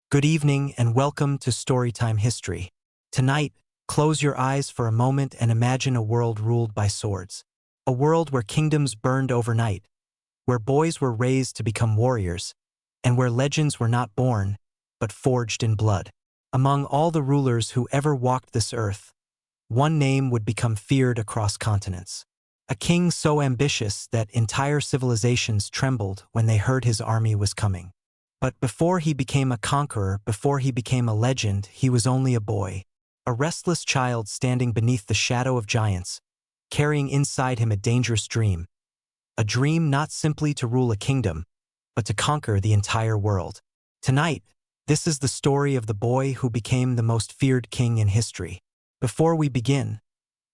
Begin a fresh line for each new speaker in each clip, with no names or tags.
Good evening and welcome to Storytime History. Tonight, close your eyes for a moment and imagine a world ruled by swords. A world where kingdoms burned overnight, where boys were raised to become warriors, and where legends were not born, but forged in blood. Among all the rulers who ever walked this earth, one name would become feared across continents. A king so ambitious that entire civilizations trembled when they heard his army was coming. But before he became a conqueror, before he became a legend, he was only a boy, a restless child standing beneath the shadow of giants, carrying inside him a dangerous dream. A dream not simply to rule a kingdom, but to conquer the entire world. Tonight, this is the story of the boy who became the most feared king in history. Before we begin,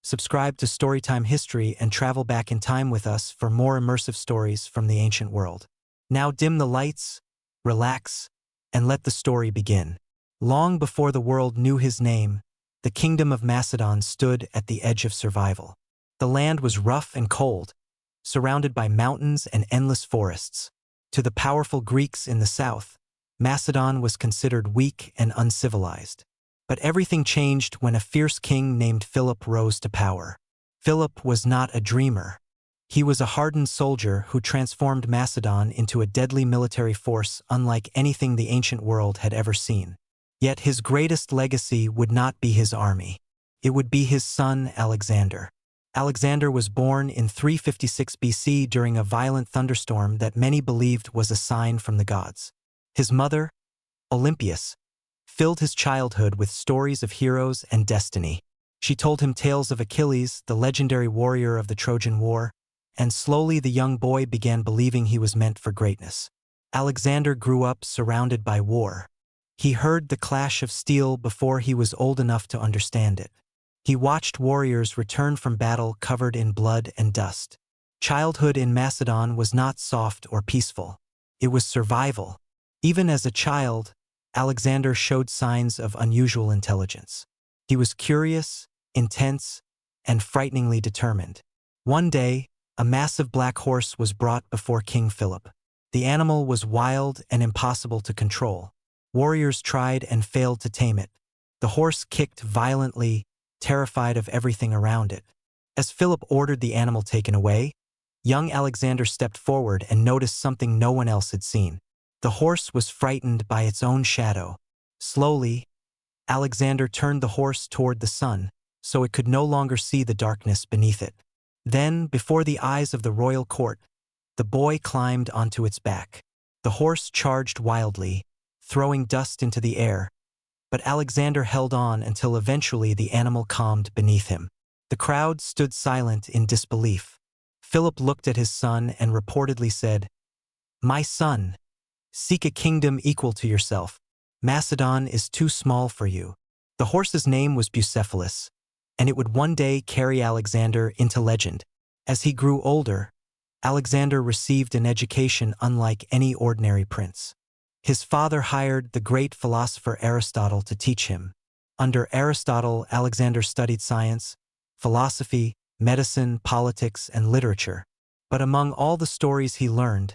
subscribe to Storytime History and travel back in time with us for more immersive stories from the ancient world. Now dim the lights, relax, and let the story begin. Long before the world knew his name, the kingdom of Macedon stood at the edge of survival. The land was rough and cold, surrounded by mountains and endless forests. To the powerful Greeks in the south, Macedon was considered weak and uncivilized. But everything changed when a fierce king named Philip rose to power. Philip was not a dreamer. He was a hardened soldier who transformed Macedon into a deadly military force unlike anything the ancient world had ever seen. Yet his greatest legacy would not be his army. It would be his son Alexander. Alexander was born in 356 BC during a violent thunderstorm that many believed was a sign from the gods. His mother, Olympias, filled his childhood with stories of heroes and destiny. She told him tales of Achilles, the legendary warrior of the Trojan War, and slowly the young boy began believing he was meant for greatness. Alexander grew up surrounded by war. He heard the clash of steel before he was old enough to understand it. He watched warriors return from battle covered in blood and dust. Childhood in Macedon was not soft or peaceful. It was survival. Even as a child, Alexander showed signs of unusual intelligence. He was curious, intense, and frighteningly determined. One day, a massive black horse was brought before King Philip. The animal was wild and impossible to control. Warriors tried and failed to tame it. The horse kicked violently, terrified of everything around it. As Philip ordered the animal taken away, young Alexander stepped forward and noticed something no one else had seen. The horse was frightened by its own shadow. Slowly, Alexander turned the horse toward the sun, so it could no longer see the darkness beneath it. Then, before the eyes of the royal court, the boy climbed onto its back. The horse charged wildly, throwing dust into the air, but Alexander held on until eventually the animal calmed beneath him. The crowd stood silent in disbelief. Philip looked at his son and reportedly said, "My son, seek a kingdom equal to yourself. Macedon is too small for you." The horse's name was Bucephalus, and it would one day carry Alexander into legend. As he grew older, Alexander received an education unlike any ordinary prince. His father hired the great philosopher Aristotle to teach him. Under Aristotle, Alexander studied science, philosophy, medicine, politics, and literature. But among all the stories he learned,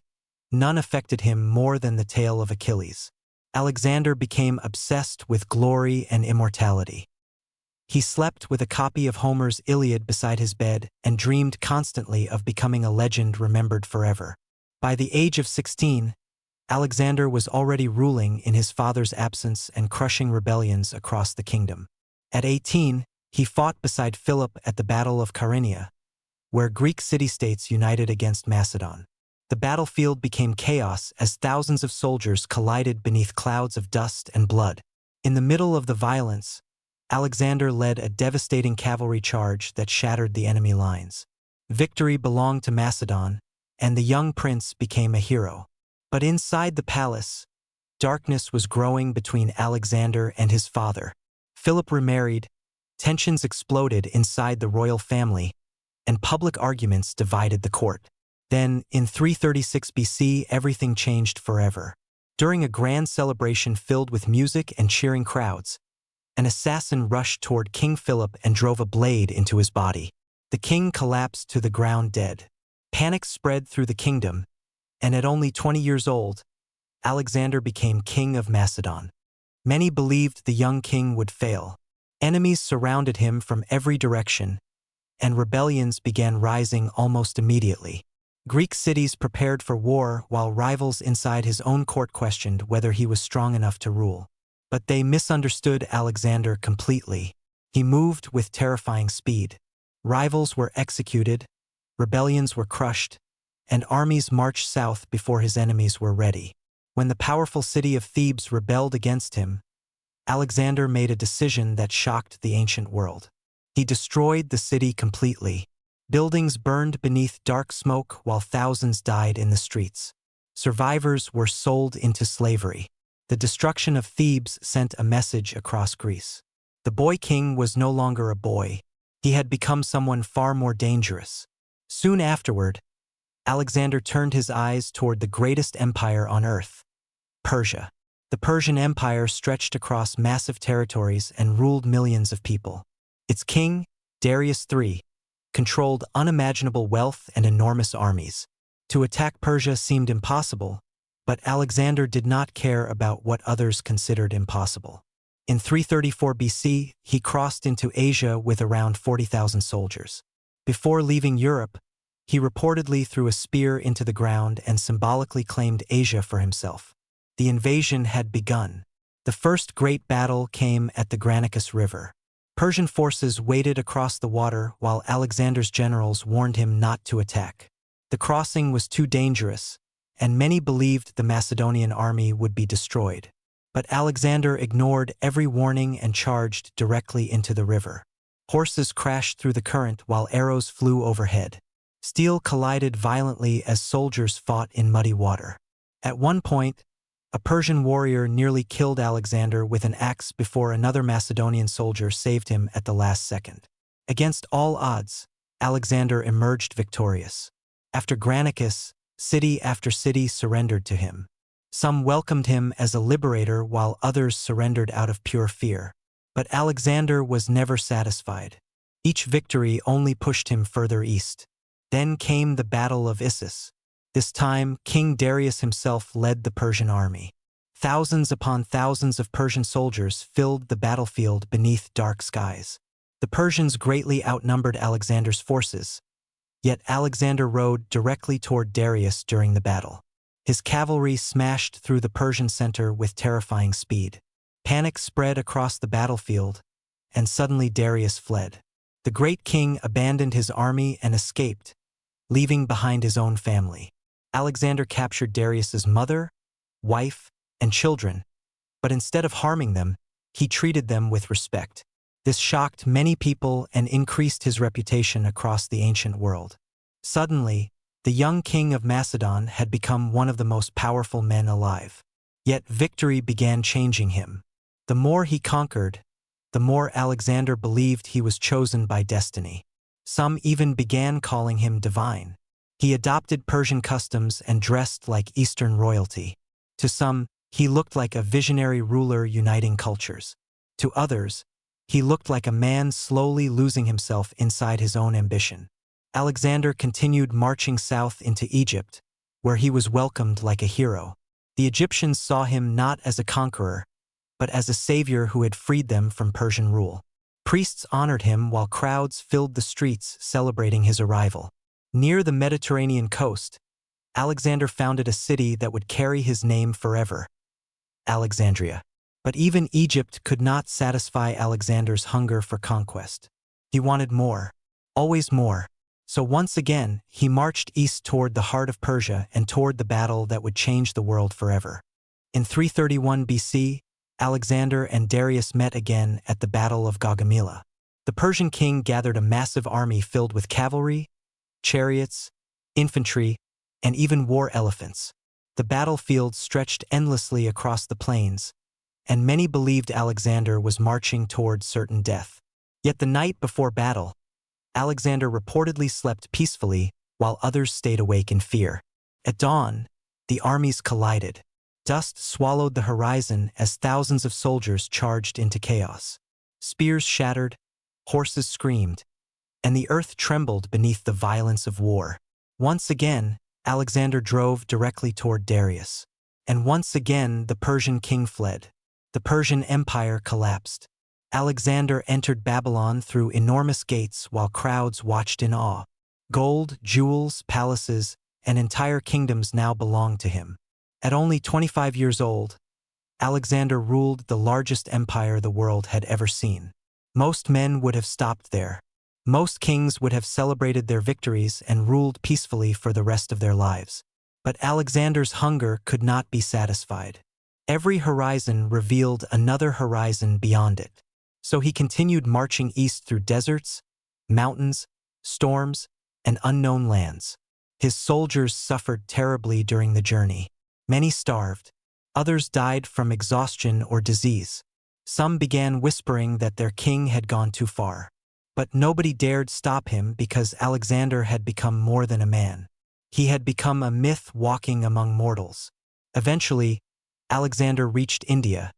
none affected him more than the tale of Achilles. Alexander became obsessed with glory and immortality. He slept with a copy of Homer's Iliad beside his bed and dreamed constantly of becoming a legend remembered forever. By the age of 16, Alexander was already ruling in his father's absence and crushing rebellions across the kingdom. At 18, he fought beside Philip at the Battle of Chaeronea, where Greek city-states united against Macedon. The battlefield became chaos as thousands of soldiers collided beneath clouds of dust and blood. In the middle of the violence, Alexander led a devastating cavalry charge that shattered the enemy lines. Victory belonged to Macedon, and the young prince became a hero. But inside the palace, darkness was growing between Alexander and his father. Philip remarried, tensions exploded inside the royal family, and public arguments divided the court. Then, in 336 BC, everything changed forever. During a grand celebration filled with music and cheering crowds, an assassin rushed toward King Philip and drove a blade into his body. The king collapsed to the ground dead. Panic spread through the kingdom, and at only 20 years old, Alexander became king of Macedon. Many believed the young king would fail. Enemies surrounded him from every direction, and rebellions began rising almost immediately. Greek cities prepared for war while rivals inside his own court questioned whether he was strong enough to rule. But they misunderstood Alexander completely. He moved with terrifying speed. Rivals were executed, rebellions were crushed, and armies marched south before his enemies were ready. When the powerful city of Thebes rebelled against him, Alexander made a decision that shocked the ancient world. He destroyed the city completely. Buildings burned beneath dark smoke while thousands died in the streets. Survivors were sold into slavery. The destruction of Thebes sent a message across Greece. The boy king was no longer a boy. He had become someone far more dangerous. Soon afterward, Alexander turned his eyes toward the greatest empire on earth, Persia. The Persian Empire stretched across massive territories and ruled millions of people. Its king, Darius III, controlled unimaginable wealth and enormous armies. To attack Persia seemed impossible, but Alexander did not care about what others considered impossible. In 334 BC, he crossed into Asia with around 40,000 soldiers. Before leaving Europe, he reportedly threw a spear into the ground and symbolically claimed Asia for himself. The invasion had begun. The first great battle came at the Granicus River. Persian forces waded across the water while Alexander's generals warned him not to attack. The crossing was too dangerous, and many believed the Macedonian army would be destroyed. But Alexander ignored every warning and charged directly into the river. Horses crashed through the current while arrows flew overhead. Steel collided violently as soldiers fought in muddy water. At one point, a Persian warrior nearly killed Alexander with an axe before another Macedonian soldier saved him at the last second. Against all odds, Alexander emerged victorious. After Granicus, city after city surrendered to him. Some welcomed him as a liberator while others surrendered out of pure fear. But Alexander was never satisfied. Each victory only pushed him further east. Then came the Battle of Issus. This time, King Darius himself led the Persian army. Thousands upon thousands of Persian soldiers filled the battlefield beneath dark skies. The Persians greatly outnumbered Alexander's forces, yet Alexander rode directly toward Darius during the battle. His cavalry smashed through the Persian center with terrifying speed. Panic spread across the battlefield, and suddenly Darius fled. The great king abandoned his army and escaped, leaving behind his own family. Alexander captured Darius's mother, wife, and children, but instead of harming them, he treated them with respect. This shocked many people and increased his reputation across the ancient world. Suddenly, the young king of Macedon had become one of the most powerful men alive. Yet victory began changing him. The more he conquered, the more Alexander believed he was chosen by destiny. Some even began calling him divine. He adopted Persian customs and dressed like Eastern royalty. To some, he looked like a visionary ruler uniting cultures. To others, he looked like a man slowly losing himself inside his own ambition. Alexander continued marching south into Egypt, where he was welcomed like a hero. The Egyptians saw him not as a conqueror, but as a savior who had freed them from Persian rule. Priests honored him while crowds filled the streets celebrating his arrival. Near the Mediterranean coast, Alexander founded a city that would carry his name forever, Alexandria. But even Egypt could not satisfy Alexander's hunger for conquest. He wanted more, always more. So once again, he marched east toward the heart of Persia and toward the battle that would change the world forever. In 331 BC, Alexander and Darius met again at the Battle of Gaugamela. The Persian king gathered a massive army filled with cavalry, chariots, infantry, and even war elephants. The battlefield stretched endlessly across the plains, and many believed Alexander was marching toward certain death. Yet the night before battle, Alexander reportedly slept peacefully while others stayed awake in fear. At dawn, the armies collided. Dust swallowed the horizon as thousands of soldiers charged into chaos. Spears shattered, horses screamed, and the earth trembled beneath the violence of war. Once again, Alexander drove directly toward Darius. And once again, the Persian king fled. The Persian Empire collapsed. Alexander entered Babylon through enormous gates while crowds watched in awe. Gold, jewels, palaces, and entire kingdoms now belonged to him. At only 25 years old, Alexander ruled the largest empire the world had ever seen. Most men would have stopped there. Most kings would have celebrated their victories and ruled peacefully for the rest of their lives. But Alexander's hunger could not be satisfied. Every horizon revealed another horizon beyond it. So he continued marching east through deserts, mountains, storms, and unknown lands. His soldiers suffered terribly during the journey. Many starved. Others died from exhaustion or disease. Some began whispering that their king had gone too far. But nobody dared stop him because Alexander had become more than a man. He had become a myth walking among mortals. Eventually, Alexander reached India,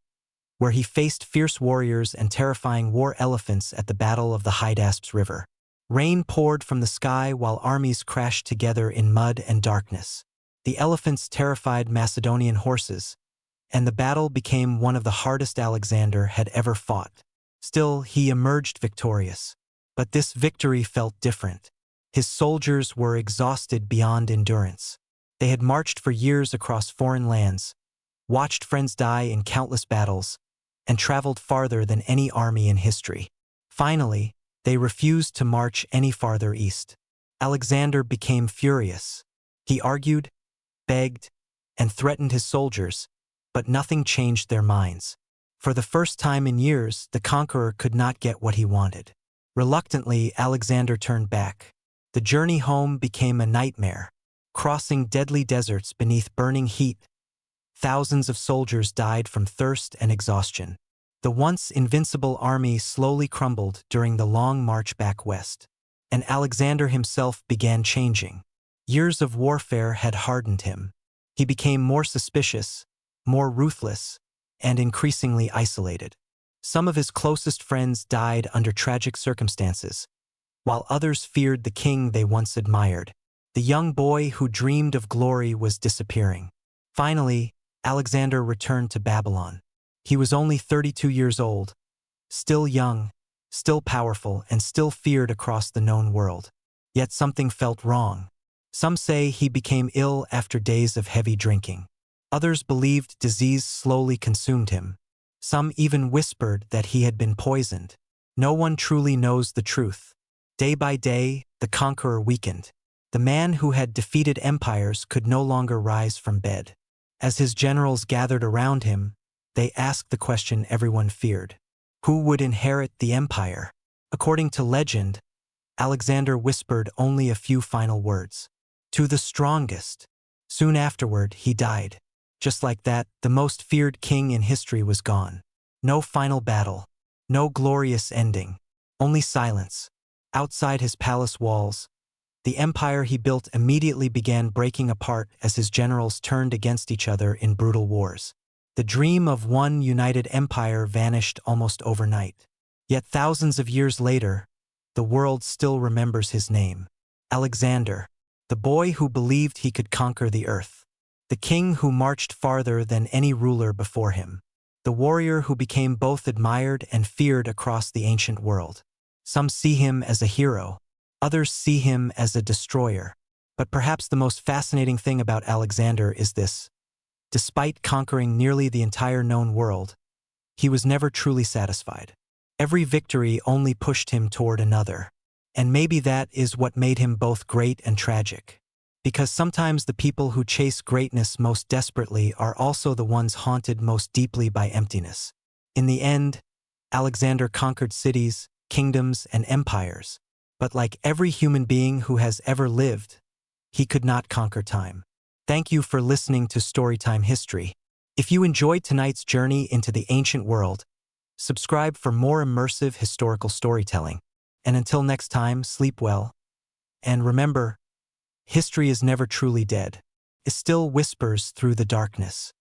where he faced fierce warriors and terrifying war elephants at the Battle of the Hydaspes River. Rain poured from the sky while armies crashed together in mud and darkness. The elephants terrified Macedonian horses, and the battle became one of the hardest Alexander had ever fought. Still, he emerged victorious. But this victory felt different. His soldiers were exhausted beyond endurance. They had marched for years across foreign lands, watched friends die in countless battles, and traveled farther than any army in history. Finally, they refused to march any farther east. Alexander became furious. He argued, begged, and threatened his soldiers, but nothing changed their minds. For the first time in years, the conqueror could not get what he wanted. Reluctantly, Alexander turned back. The journey home became a nightmare. Crossing deadly deserts beneath burning heat, thousands of soldiers died from thirst and exhaustion. The once invincible army slowly crumbled during the long march back west. And Alexander himself began changing. Years of warfare had hardened him. He became more suspicious, more ruthless, and increasingly isolated. Some of his closest friends died under tragic circumstances, while others feared the king they once admired. The young boy who dreamed of glory was disappearing. Finally, Alexander returned to Babylon. He was only 32 years old, still young, still powerful, and still feared across the known world. Yet something felt wrong. Some say he became ill after days of heavy drinking. Others believed disease slowly consumed him. Some even whispered that he had been poisoned. No one truly knows the truth. Day by day, the conqueror weakened. The man who had defeated empires could no longer rise from bed. As his generals gathered around him, they asked the question everyone feared. Who would inherit the empire? According to legend, Alexander whispered only a few final words. To the strongest. Soon afterward, he died. Just like that, the most feared king in history was gone. No final battle. No glorious ending. Only silence. Outside his palace walls, the empire he built immediately began breaking apart as his generals turned against each other in brutal wars. The dream of one united empire vanished almost overnight. Yet thousands of years later, the world still remembers his name. Alexander, the boy who believed he could conquer the earth. The king who marched farther than any ruler before him. The warrior who became both admired and feared across the ancient world. Some see him as a hero. Others see him as a destroyer. But perhaps the most fascinating thing about Alexander is this. Despite conquering nearly the entire known world, he was never truly satisfied. Every victory only pushed him toward another. And maybe that is what made him both great and tragic. Because sometimes the people who chase greatness most desperately are also the ones haunted most deeply by emptiness. In the end, Alexander conquered cities, kingdoms, and empires. But like every human being who has ever lived, he could not conquer time. Thank you for listening to Storytime History. If you enjoyed tonight's journey into the ancient world, subscribe for more immersive historical storytelling. And until next time, sleep well. And remember, history is never truly dead. It still whispers through the darkness.